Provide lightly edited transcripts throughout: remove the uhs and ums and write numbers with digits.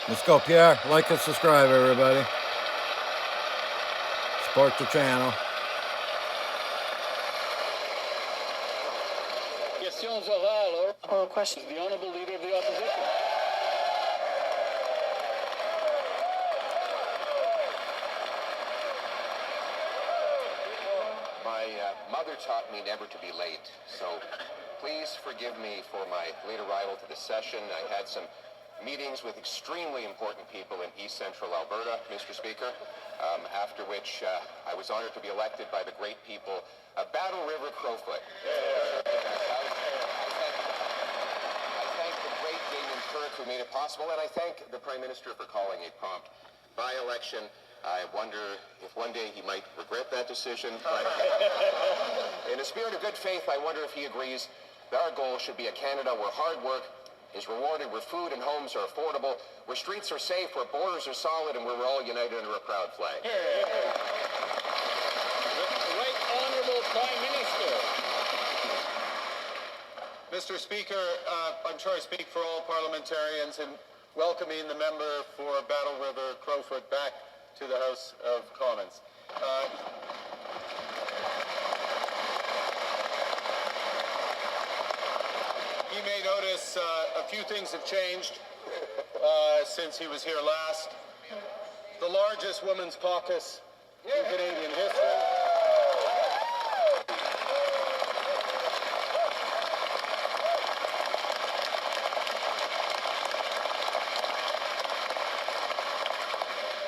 Let's go, Pierre. Like and subscribe, everybody. Support the channel. Questions orales. Oral question. The Honourable Leader of the Opposition. My mother taught me never to be late, so please forgive me for my late arrival to the session. I had some meetings with extremely important people in East Central Alberta, Mr. Speaker, after which I was honored to be elected by the great people of Battle River Crowfoot. I thank the great Damien Turk who made it possible, and I thank the Prime Minister for calling a prompt by-election. I wonder if one day he might regret that decision, but in a spirit of good faith, I wonder if he agrees that our goal should be a Canada where hard work is rewarded, where food and homes are affordable, where streets are safe, where borders are solid, and where we're all united under a proud flag. The Right Honourable Prime Minister. Mr. Speaker, I'm sure I speak for all parliamentarians in welcoming the member for Battle River Crowfoot back to the House of Commons. You may notice a few things have changed since he was here last. The largest women's caucus in Canadian history.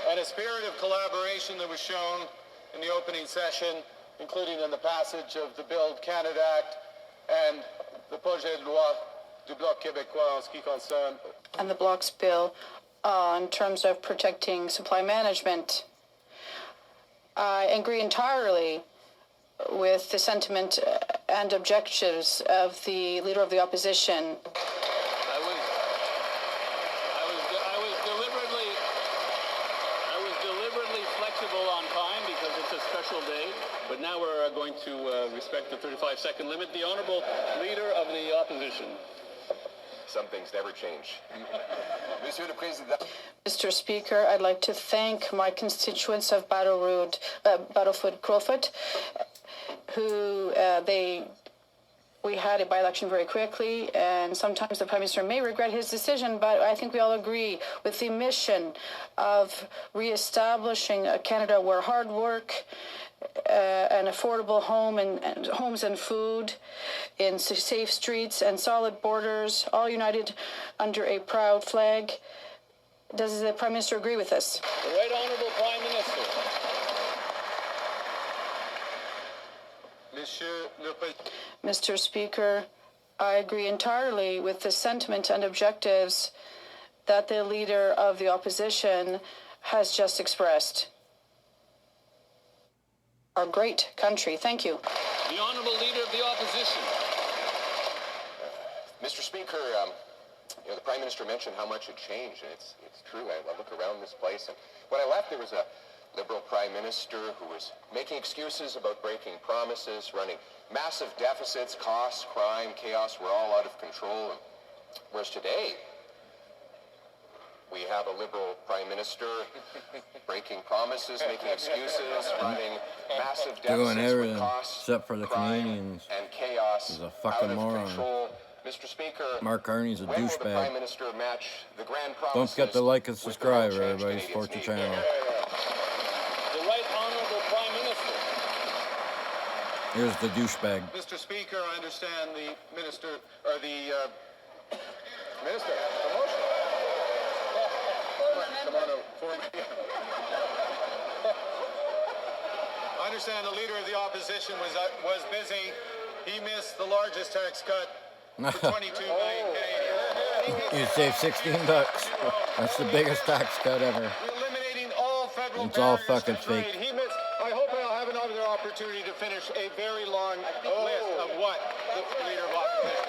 And a spirit of collaboration that was shown in the opening session, including in the passage of the Build Canada Act and the projet de loi du Bloc québécois en ce qui concerne. And the Bloc's bill in terms of protecting supply management. I agree entirely with the sentiment and objectives of the Leader of the Opposition. I was deliberately flexible on time because it's a special day, but now we're going to respect the 35-second limit. The Honourable Leader of the Opposition. Some things never change. Monsieur le Président. Mr. Speaker, I'd like to thank my constituents of Battlefoot Crowfoot, who we had a by-election very quickly, and sometimes the Prime Minister may regret his decision, but I think we all agree with the mission of re-establishing a Canada where hard work, an affordable home and homes and food, in safe streets and solid borders, all united under a proud flag. Does the Prime Minister agree with this? The Right Honourable Prime Minister. Mr. Speaker, I agree entirely with the sentiment and objectives that the Leader of the Opposition has just expressed. Our great country. Thank you. The Honourable Leader of the Opposition. Mr. Speaker, the Prime Minister mentioned how much had changed, and it's true. I look around this place, and when I left, there was a Liberal Prime Minister who was making excuses about breaking promises, running massive deficits, costs, crime, chaos were all out of control. Whereas today, we have a Liberal Prime Minister breaking promises, making excuses, running massive deficits, doing everything with costs, except for the crime, Canadians. and chaos He's a fucking out of moron. control. Mr. Speaker, Mark Carney's a when will the Prime douchebag. Minister match the grand promises? Don't forget to like and with the subscribe, real change everybody. Canadians Support the need? channel. The Right Honourable Prime Minister. Here's the douchebag. Mr. Speaker, I understand the Minister, or the Minister, the motion. Come on over. I understand the Leader of the Opposition was busy. He missed the largest tax cut for 22 million Canadians. You save $16. That's the biggest tax cut ever. Eliminating all federal It's all barriers fucking to trade. fake. He missed. I hope I'll have another opportunity to finish a very long list of what the Leader of Opposition.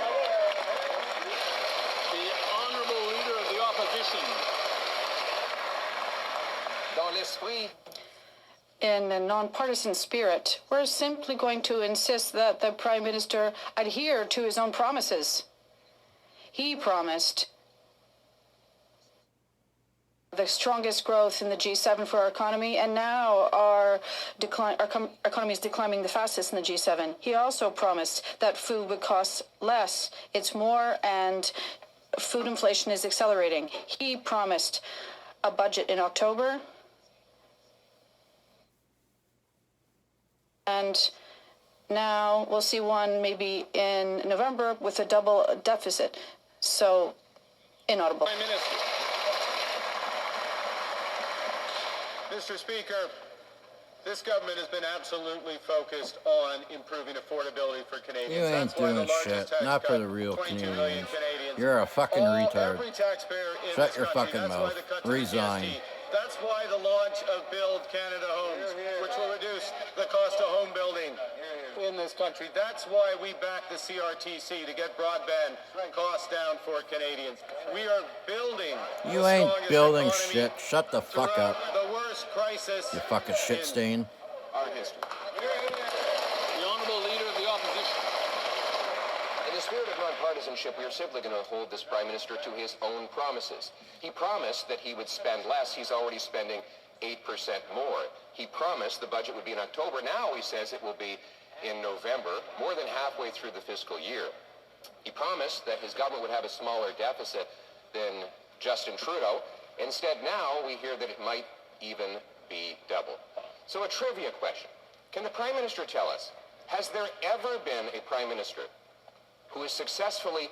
The Honourable Leader of the Opposition. Dans l'esprit. In a nonpartisan spirit, we're simply going to insist that the Prime Minister adhere to his own promises. He promised the strongest growth in the G7 for our economy, and now our economy is declining the fastest in the G7. He also promised that food would cost less. It's more, and food inflation is accelerating. He promised a budget in October, and now we'll see one maybe in November with a double deficit. So, inaudible. Prime Minister. Mr. Speaker, this government has been absolutely focused on improving affordability for Canadians. You ain't That's why the doing largest shit. tax Not cut, for the real 22 million Canadians. Canadians. You're a fucking retard. Every taxpayer in Shut this your country. fucking That's mouth. why the cut to the Resign. GST. That's why the launch of Build Canada Homes, which will reduce the cost of home building in this country. That's why we back the CRTC to get broadband costs down for Canadians. We are building. You the ain't strongest building economy shit. Shut the fuck throughout up. the worst crisis. You fucking shit in stain. our history. The Honourable Leader of the Opposition. In the spirit of nonpartisanship, we are simply going to hold this Prime Minister to his own promises. He promised that he would spend less. He's already spending 8% more. He promised the budget would be in October. Now he says it will be in November, more than halfway through the fiscal year. He promised that his government would have a smaller deficit than Justin Trudeau. Instead, now we hear that it might even be double. So a trivia question. Can the Prime Minister tell us, has there ever been a Prime Minister who has successfully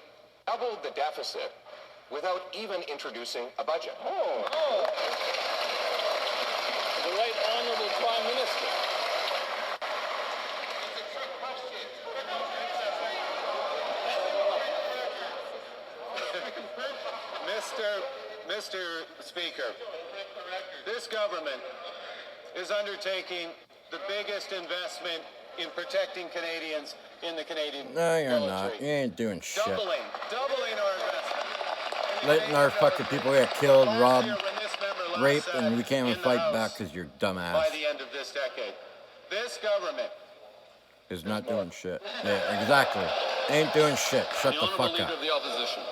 doubled the deficit without even introducing a budget? The Right Honourable Prime Minister. Mr. Speaker, this government is undertaking the biggest investment in protecting Canadians in the Canadian No, you're military. not. You ain't doing shit. Doubling our investment. in the Letting our Canadian fucking military. people get killed, Last robbed, year when this member last raped, sat and we can't even in the fight House back because you're by dumbass. the end of this decade. This government Is not doing shit. Yeah, exactly. Ain't doing shit. Shut The the Honourable fuck Leader up. of the Opposition.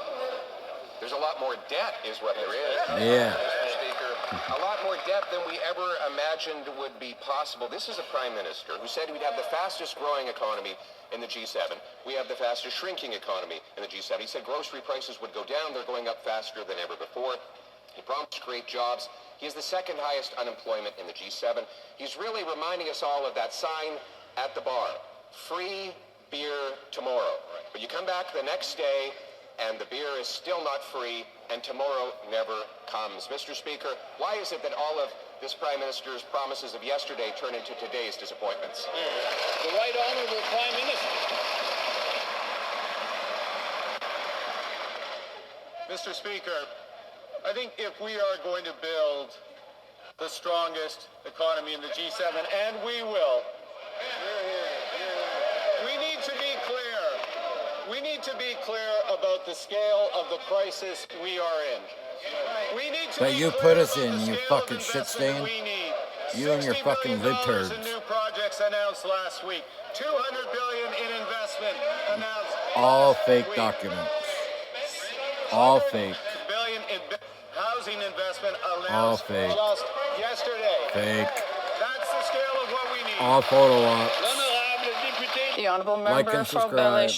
There's a lot more debt is what there is. Yeah. Mr. Speaker, a lot more debt than we ever imagined would be possible. This is a Prime Minister who said we'd have the fastest growing economy in the G7. We have the fastest shrinking economy in the G7. He said grocery prices would go down. They're going up faster than ever before. He promised to create jobs. He has the second highest unemployment in the G7. He's really reminding us all of that sign at the bar. Free beer tomorrow. But you come back the next day and the beer is still not free and tomorrow never comes. Mr. Speaker, why is it that all of this Prime Minister's promises of yesterday turn into today's disappointments? The Right Honourable Prime Minister. Mr. Speaker, I think if we are going to build the strongest economy in the G7, and we will, we need to be clear. We need to be clear about the scale of the crisis we are in. We need to That be you clear put us about in, the you scale of fucking shit investment stain. we need. You and your $60 fucking billion libtards. in new projects announced last week. $200 billion in investment announced All last fake week. documents. All $100 fake. billion in housing investment announced All fake. just yesterday. Fake. That's the scale of what we need. All photo ops. L'honorable député. The Honourable Like Member and for subscribe. Belle